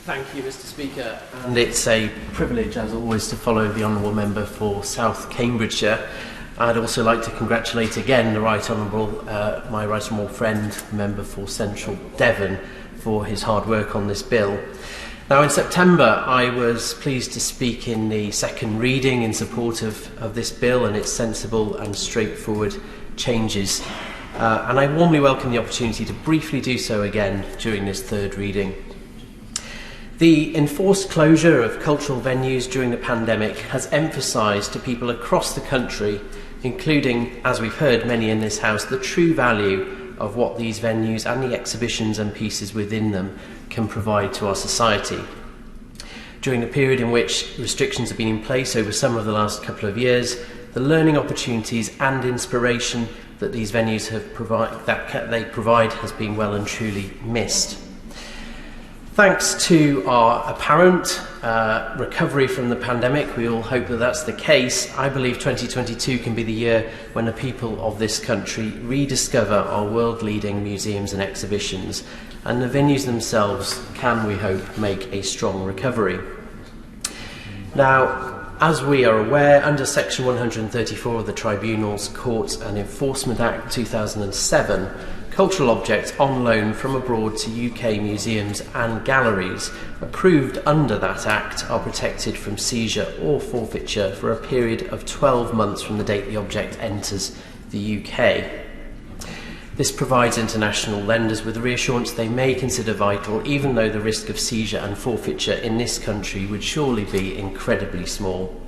Thank you, Mr. Speaker. And it's a privilege, as always, to follow the Honourable Member for South Cambridgeshire. I'd also like to congratulate again the Right Honourable, my Right Honourable friend, Member for Central Devon, for his hard work on this bill. Now, in September, I was pleased to speak in the second reading in support of this bill and its sensible and straightforward changes. And I warmly welcome the opportunity to briefly do so again during this third reading. The enforced closure of cultural venues during the pandemic has emphasised to people across the country, including, as we've heard, many in this House, the true value of what these venues and the exhibitions and pieces within them can provide to our society. During the period in which restrictions have been in place over some of the last couple of years, the learning opportunities and inspiration that these venues they provide has been well and truly missed. Thanks to our apparent recovery from the pandemic, we all hope that that's the case. I believe 2022 can be the year when the people of this country rediscover our world-leading museums and exhibitions, and the venues themselves can, we hope, make a strong recovery. Now, as we are aware, under Section 134 of the Tribunals, Courts and Enforcement Act 2007, cultural objects on loan from abroad to UK museums and galleries approved under that Act are protected from seizure or forfeiture for a period of 12 months from the date the object enters the UK. This provides international lenders with the reassurance they may consider vital, even though the risk of seizure and forfeiture in this country would surely be incredibly small.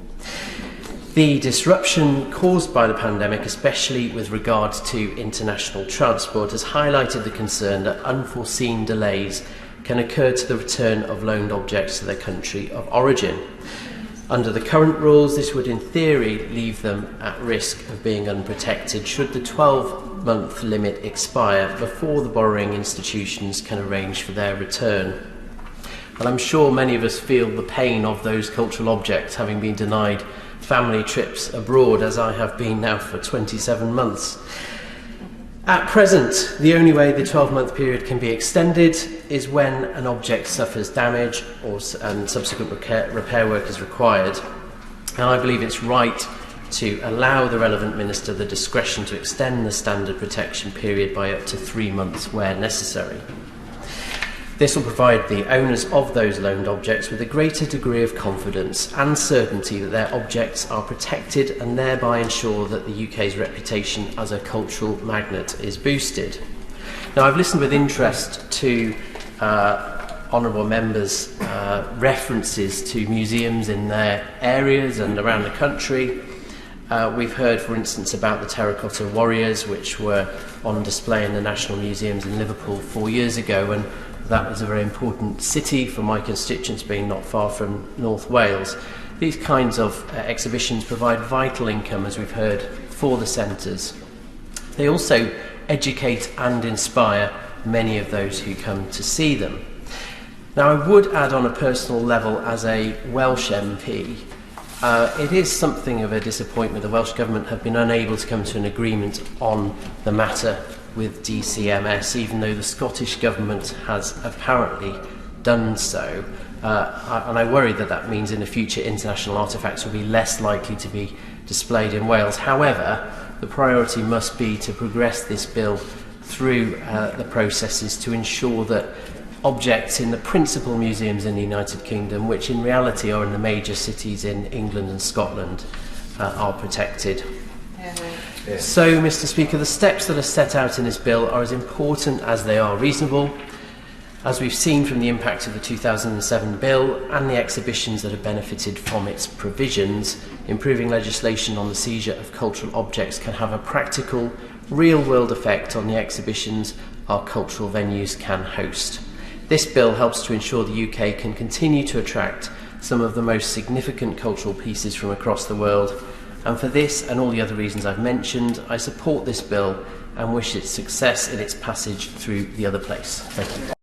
The disruption caused by the pandemic, especially with regards to international transport, has highlighted the concern that unforeseen delays can occur to the return of loaned objects to their country of origin. Under the current rules, this would in theory leave them at risk of being unprotected should the 12-month limit expire before the borrowing institutions can arrange for their return. And I'm sure many of us feel the pain of those cultural objects having been denied family trips abroad, as I have been now for 27 months. At present, the only way the 12-month period can be extended is when an object suffers damage and subsequent repair work is required. And I believe it's right to allow the relevant minister the discretion to extend the standard protection period by up to 3 months where necessary. This will provide the owners of those loaned objects with a greater degree of confidence and certainty that their objects are protected, and thereby ensure that the UK's reputation as a cultural magnet is boosted. Now, I've listened with interest to honourable members' references to museums in their areas and around the country. We've heard, for instance, about the terracotta warriors, which were on display in the National Museums in Liverpool 4 years ago, and that is a very important city for my constituents, being not far from North Wales. These kinds of exhibitions provide vital income, as we've heard, for the centres. They also educate and inspire many of those who come to see them. Now, I would add on a personal level, as a Welsh MP, it is something of a disappointment the Welsh Government have been unable to come to an agreement on the matter with DCMS, even though the Scottish Government has apparently done so. And I worry that that means in the future international artefacts will be less likely to be displayed in Wales. However, the priority must be to progress this bill through the processes to ensure that objects in the principal museums in the United Kingdom, which in reality are in the major cities in England and Scotland, are protected. So, Mr. Speaker, the steps that are set out in this bill are as important as they are reasonable. As we've seen from the impact of the 2007 bill and the exhibitions that have benefited from its provisions, improving legislation on the seizure of cultural objects can have a practical, real-world effect on the exhibitions our cultural venues can host. This bill helps to ensure the UK can continue to attract some of the most significant cultural pieces from across the world. And for this and all the other reasons I've mentioned, I support this bill and wish it success in its passage through the other place. Thank you.